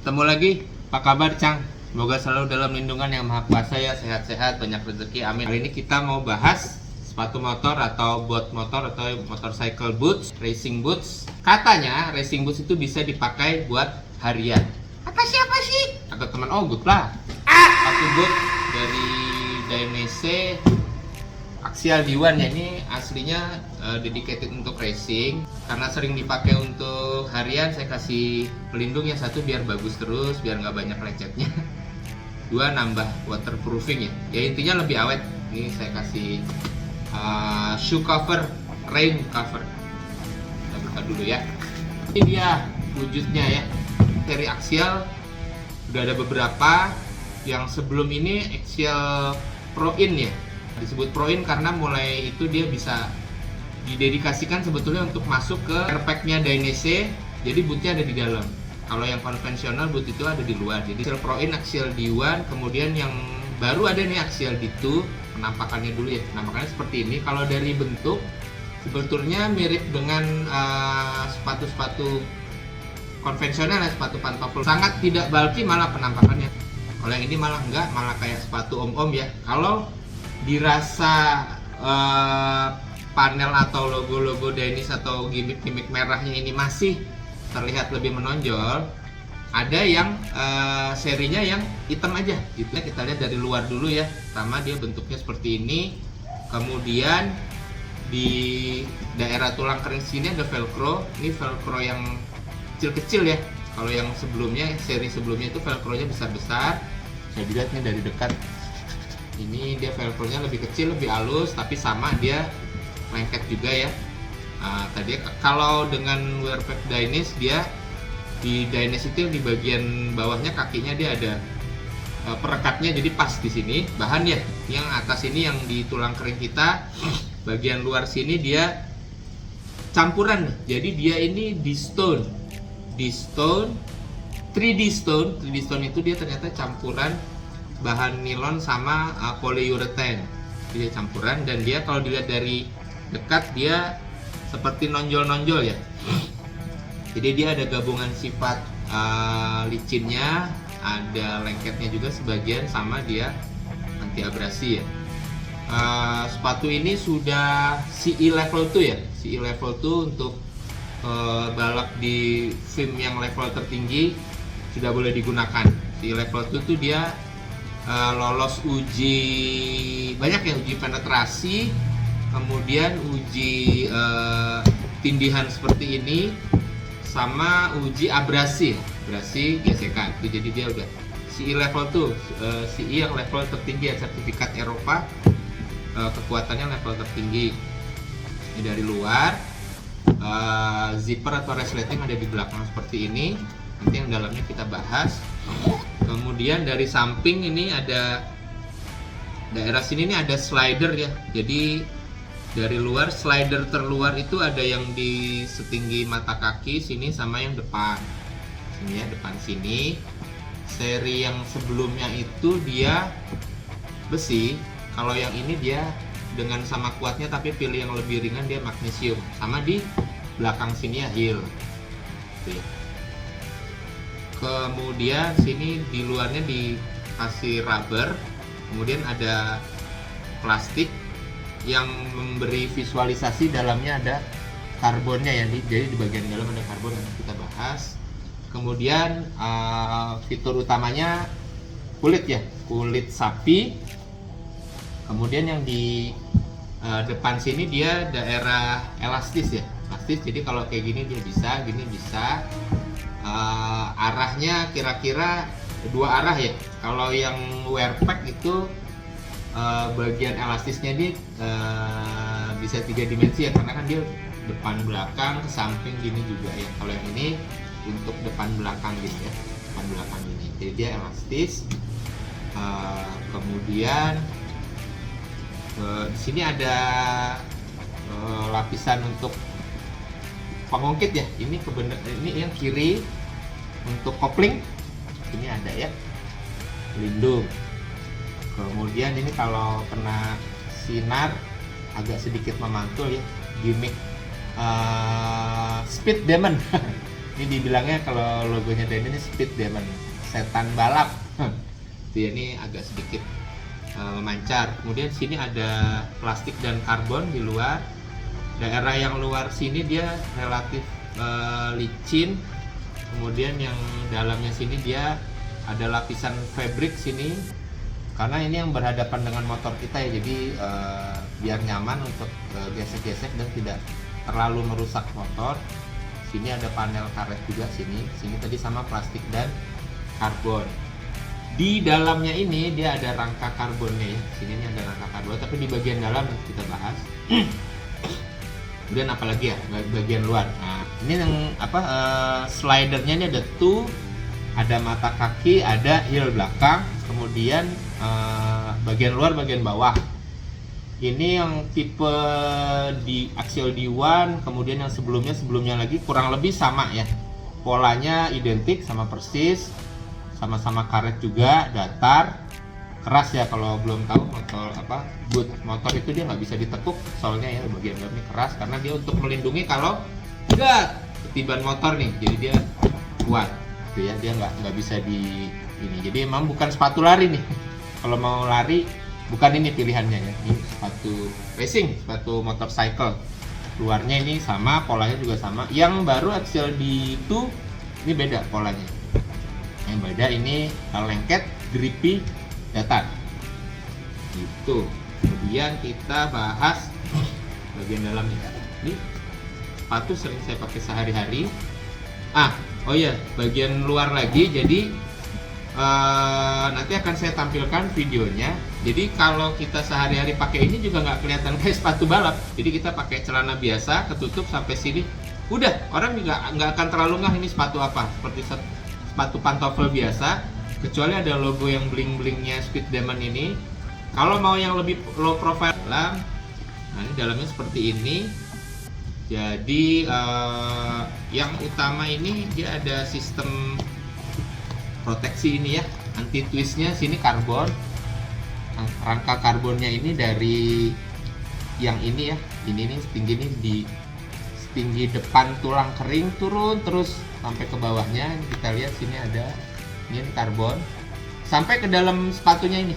Ketemu lagi, apa kabar Cang? Semoga selalu dalam lindungan yang maha kuasa ya, sehat-sehat, banyak rezeki, amin. Hari ini kita mau bahas sepatu motor atau boat motor atau motorcycle boots, racing boots. Katanya racing boots itu bisa dipakai buat harian. Kata siapa sih? Kata teman Ogut lah. Sepatu boot dari Dainese Axial D1 ya, ini aslinya dedicated untuk racing. Karena sering dipakai untuk harian, saya kasih pelindung yang satu biar bagus terus, biar nggak banyak lecetnya. Dua, nambah waterproofing ya. Ya intinya lebih awet. Ini saya kasih shoe cover, rain cover. Kita buka dulu ya. Ini dia wujudnya ya. Seri Axial udah ada beberapa. Yang sebelum ini Axial Pro-In ya. Disebut Pro-In karena mulai itu dia bisa didedikasikan sebetulnya untuk masuk ke airpack-nya Dainese, jadi bootnya ada di dalam. Kalau yang konvensional boot itu ada di luar. Jadi Axial Pro-In, Axial D1, kemudian yang baru ada nih Axial D2. Penampakannya dulu ya, penampakannya seperti ini. Kalau dari bentuk sebetulnya mirip dengan sepatu-sepatu konvensional ya, sepatu pantofel. Sangat tidak bulky malah penampakannya. Kalau yang ini malah enggak, malah kayak sepatu om-om ya. Kalau dirasa panel atau logo-logo Dainese atau gimmick-gimmick merahnya ini masih terlihat lebih menonjol, ada yang serinya yang hitam aja gitu ya. Kita lihat dari luar dulu ya. Pertama dia bentuknya seperti ini, kemudian di daerah tulang kering sini ada velcro. Ini velcro yang kecil-kecil ya. Kalau yang sebelumnya, seri sebelumnya itu velcro-nya besar-besar. Saya dilihatnya dari dekat. Ini dia velcro-nya lebih kecil, lebih halus, tapi sama dia lengket juga ya. Tadi kalau dengan wearpack Dainese, dia di Dainese itu di bagian bawahnya kakinya dia ada perekatnya, jadi pas di sini bahan ya. Yang atas ini yang di tulang kering kita, bagian luar sini dia campuran. Jadi dia ini D-stone, 3D stone itu dia ternyata campuran bahan nilon sama polyurethane. Dia campuran, dan dia kalau dilihat dari dekat dia seperti nonjol-nonjol ya. Jadi dia ada gabungan sifat licinnya, ada lengketnya juga sebagian, sama dia anti abrasi ya. Sepatu ini sudah CE level 2 ya. CE level 2 untuk balap di film yang level tertinggi sudah boleh digunakan. CE level 2 tuh dia lolos uji banyak ya, uji penetrasi, kemudian uji tindihan seperti ini, sama uji abrasi gesekan. Itu jadi dia udah CE level 2, CE yang level tertinggi ya, sertifikat Eropa, kekuatannya level tertinggi. Ini dari luar, zipper atau resleting ada di belakang seperti ini. Nanti yang dalamnya kita bahas. Kemudian dari samping ini ada daerah sini nih ada slider ya. Jadi dari luar, slider terluar itu ada yang di setinggi mata kaki sini sama yang depan. Sini ya, depan sini. Seri yang sebelumnya itu dia besi. Kalau yang ini dia dengan sama kuatnya, tapi pilih yang lebih ringan, dia magnesium. Sama di belakang sini ya, heel. Tuh ya. Kemudian sini di luarnya dikasih rubber, kemudian ada plastik yang memberi visualisasi dalamnya ada karbonnya ya. Jadi di bagian dalam ada karbon yang kita bahas. Kemudian fitur utamanya kulit ya, kulit sapi. Kemudian yang di depan sini dia daerah elastis ya, elastis. Jadi kalau kayak gini dia bisa, gini bisa. Arahnya kira-kira dua arah ya. Kalau yang wearpack itu bagian elastisnya ini bisa 3 dimensi ya, karena kan dia depan belakang ke samping gini juga ya. Kalau yang ini untuk depan belakang gitu ya, depan belakang ini. Jadi dia elastis. Kemudian di sini ada lapisan untuk pengungkit ya. Ini yang kiri untuk kopling, ini ada ya, pelindung. Kemudian ini kalau kena sinar agak sedikit memantul ya, gimmick speed demon Ini dibilangnya kalau logonya Demon ini Speed Demon, setan balap. Dia ini agak sedikit memancar. Kemudian sini ada plastik dan karbon di luar. Daerah yang luar sini dia relatif licin. Kemudian yang dalamnya sini dia ada lapisan fabric sini. Karena ini yang berhadapan dengan motor kita ya, jadi biar nyaman untuk gesek-gesek dan tidak terlalu merusak motor. Sini ada panel karet juga sini tadi sama plastik dan karbon. Di dalamnya ini dia ada rangka karbonnya ya. Sini ada rangka karbon, tapi di bagian dalam nanti kita bahas. Kemudian apalagi ya bagian luar. Nah, ini yang slidernya ini ada ada mata kaki, ada heel belakang, kemudian bagian luar, bagian bawah. Ini yang tipe di axial D1, kemudian yang sebelumnya lagi kurang lebih sama ya. Polanya identik sama persis, sama-sama karet juga, datar, keras ya. Kalau belum tahu motor boot motor itu dia nggak bisa ditekuk soalnya ya, bagian dalamnya keras karena dia untuk melindungi kalau enggak ketiban motor nih, jadi dia kuat gitu ya, dia nggak bisa di ini. Jadi emang bukan sepatu lari nih. Kalau mau lari bukan ini pilihannya ya, ini sepatu racing, sepatu motorcycle. Luarnya ini sama, polanya juga sama. Yang baru Axial D2 ini beda polanya. Yang beda ini lengket, grippy, datar. Gitu. Kemudian kita bahas bagian dalamnya. Ini sepatu sering saya pakai sehari-hari. Oh iya, bagian luar lagi. Jadi nanti akan saya tampilkan videonya. Jadi kalau kita sehari-hari pakai ini juga nggak kelihatan kayak sepatu balap. Jadi kita pakai celana biasa, ketutup sampai sini, udah orang juga nggak akan terlalu ngeh ini sepatu apa. Seperti sepatu pantofel biasa, kecuali ada logo yang bling-blingnya Speed Demon ini. Kalau mau yang lebih low profile, nah ini dalamnya seperti ini. Jadi yang utama ini dia ada sistem proteksi ini ya, anti twistnya sini karbon. Rangka karbonnya ini dari yang ini ya, ini nih setinggi depan tulang kering turun terus sampai ke bawahnya. Kita lihat sini ada ini karbon sampai ke dalam sepatunya ini.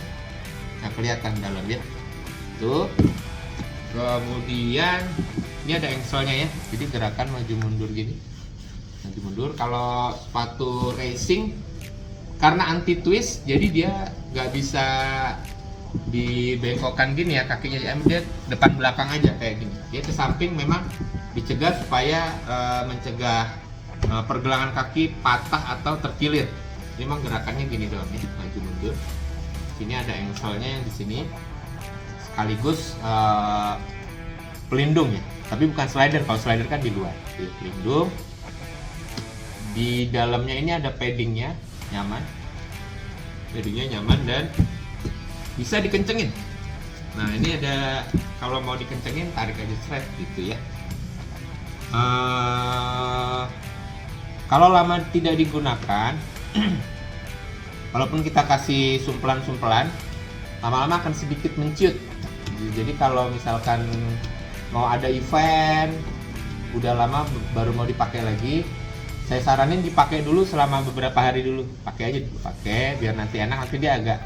Nah, kelihatan dalam ya. Tuh. Kemudian ini ada engselnya ya. Jadi gerakan maju mundur gini. Maju mundur. Kalau sepatu racing karena anti twist, jadi dia nggak bisa dibengkokkan gini ya kakinya, dia depan belakang aja kayak gini. Dia ke samping memang dicegah supaya mencegah pergelangan kaki patah atau terkilir. Ini memang gerakannya gini doang ya, maju mundur. Sini ada engselnya yang di sini, sekaligus pelindung ya. Tapi bukan slider, kalau slider kan di luar. Jadi, pelindung. Di dalamnya ini ada paddingnya, nyaman. Paddingnya nyaman dan bisa dikencengin. Nah ini ada, kalau mau dikencengin tarik aja straight gitu ya. Kalau lama tidak digunakan, walaupun kita kasih sumpelan-sumpelan, lama-lama akan sedikit menciut. Jadi kalau misalkan mau ada event, udah lama baru mau dipakai lagi, saya saranin dipakai dulu selama beberapa hari dulu. Pakai aja dulu, pakai biar nanti enak, nanti dia agak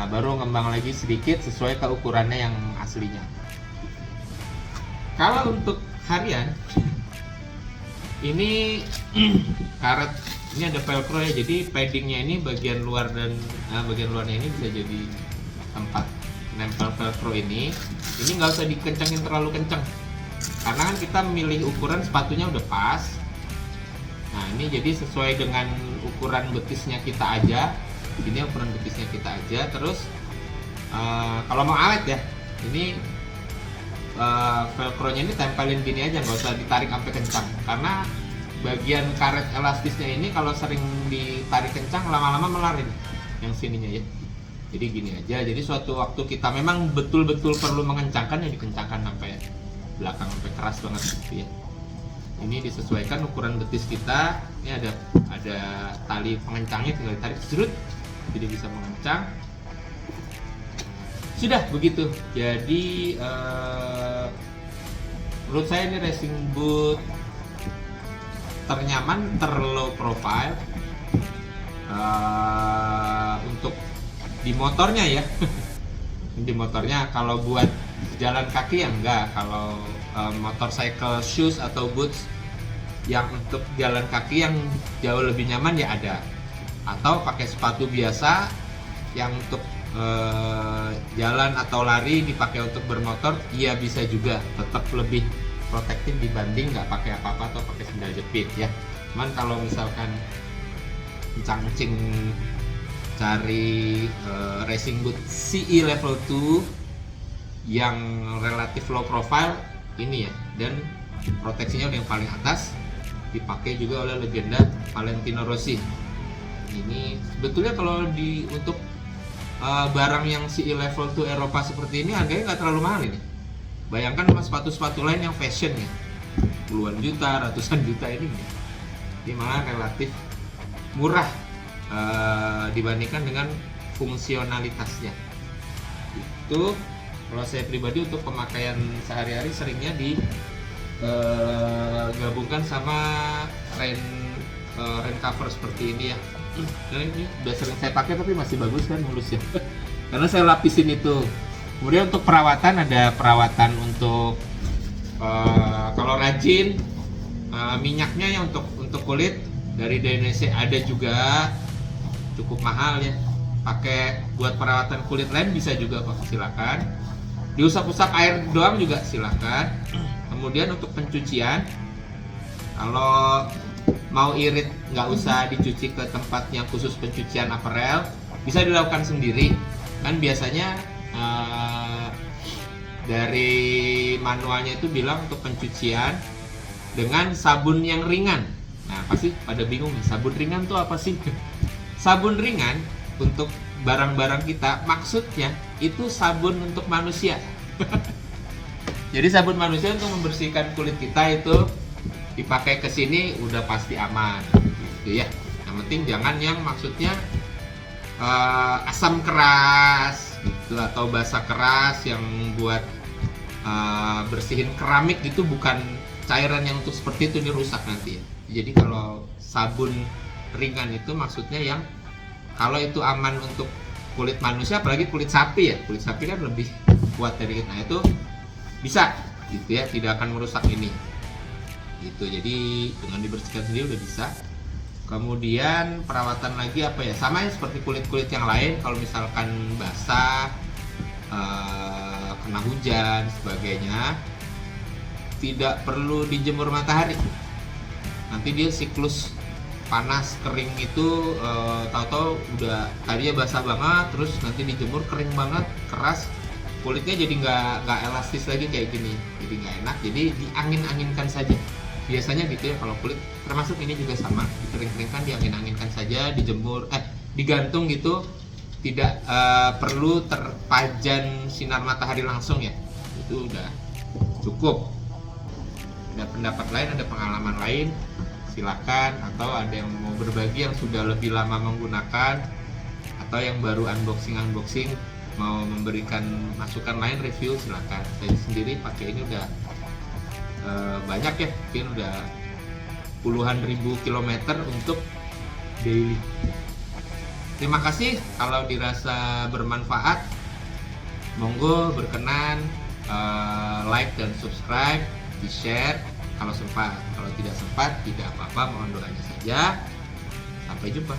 baru ngembang lagi sedikit sesuai ke ukurannya yang aslinya. Kalau untuk harian ini karet ini ada velcro ya, jadi paddingnya ini bagian luar dan bagian luarnya ini bisa jadi tempat nempel velcro ini nggak usah dikencangin terlalu kencang karena kan kita milih ukuran sepatunya udah pas. Nah ini jadi sesuai dengan ukuran betisnya kita aja. Ini ukuran betisnya kita aja. Terus kalau mau awet ya, ini velcro-nya ini tempelin gini aja, nggak usah ditarik sampai kencang. Karena bagian karet elastisnya ini kalau sering ditarik kencang lama-lama melarin yang sininya ya. Jadi gini aja. Jadi suatu waktu kita memang betul-betul perlu mengencangkan ya, dikencangkan sampai belakang, sampai keras banget gitu ya. Ini disesuaikan ukuran betis kita. Ini ada tali pengencangnya, tinggal ditarik serut, jadi bisa mengencang. Sudah begitu. Jadi menurut saya ini racing boot ternyaman, terlow profile untuk di motornya ya. Di motornya. Kalau buat jalan kaki ya enggak. Kalau motorcycle shoes atau boots yang untuk jalan kaki yang jauh lebih nyaman ya ada. Atau pakai sepatu biasa yang untuk jalan atau lari dipakai untuk bermotor, iya bisa juga, tetap lebih protektif dibanding nggak pakai apa-apa atau pakai sandal jepit ya. Cuman kalau misalkan kencang-kencing cari racing boot CE level 2 yang relatif low profile ini ya, dan proteksinya udah yang paling atas, dipakai juga oleh legenda Valentino Rossi. Ini sebetulnya kalau untuk barang yang CE level 2 Eropa seperti ini harganya nggak terlalu mahal ini. Bayangkan sama sepatu-sepatu lain yang fashion ya, puluhan juta, ratusan juta ini malah relatif murah dibandingkan dengan fungsionalitasnya. Itu kalau saya pribadi untuk pemakaian sehari-hari seringnya digabungkan sama rain cover seperti ini ya. Dan ini udah sering saya pakai tapi masih bagus kan, mulus ya. Karena saya lapisin itu. Kemudian untuk perawatan, ada perawatan untuk kalau rajin minyaknya ya untuk kulit dari Indonesia ada juga, cukup mahal ya. Pakai buat perawatan kulit lain bisa juga kok, silakan. Diusap-usap air doang juga silakan. Kemudian untuk pencucian, kalau mau irit nggak usah dicuci ke tempat yang khusus pencucian aparel, bisa dilakukan sendiri. Kan biasanya dari manualnya itu bilang untuk pencucian dengan sabun yang ringan. Nah pasti pada bingung nih, sabun ringan tuh apa sih? Sabun ringan untuk barang-barang kita maksudnya itu sabun untuk manusia. Jadi sabun manusia untuk membersihkan kulit kita itu dipakai ke sini udah pasti aman gitu ya. Yang penting jangan yang maksudnya asam keras gitu atau basa keras yang buat bersihin keramik gitu, bukan cairan yang untuk seperti itu, ini rusak nanti ya. Jadi kalau sabun ringan itu maksudnya yang kalau itu aman untuk kulit manusia, apalagi kulit sapi ya. Kulit sapi kan lebih kuat dari itu. Nah itu bisa gitu ya, tidak akan merusak ini. Gitu. Jadi dengan dibersihkan sendiri udah bisa. Kemudian perawatan lagi apa ya? Sama ya seperti kulit-kulit yang lain, kalau misalkan basah, kena hujan sebagainya, tidak perlu dijemur matahari. Nanti dia siklus panas kering itu tahu-tahu udah tadinya basah banget, terus nanti dijemur kering banget, keras, kulitnya jadi nggak elastis lagi kayak gini, jadi nggak enak. Jadi diangin-anginkan saja. Biasanya gitu ya kalau kulit, termasuk ini juga sama, dikering-keringkan, diangin-anginkan saja, dijemur, digantung gitu, tidak perlu terpajan sinar matahari langsung ya, itu udah cukup. Ada pendapat lain, ada pengalaman lain, silakan. Atau ada yang mau berbagi yang sudah lebih lama menggunakan, atau yang baru unboxing mau memberikan masukan lain, review, silakan. Saya sendiri pakai ini udah banyak ya, mungkin udah puluhan ribu kilometer untuk daily. Terima kasih. Kalau dirasa bermanfaat, monggo berkenan like dan subscribe, di share kalau sempat. Kalau tidak sempat, tidak apa-apa, mohon doanya saja. Sampai jumpa.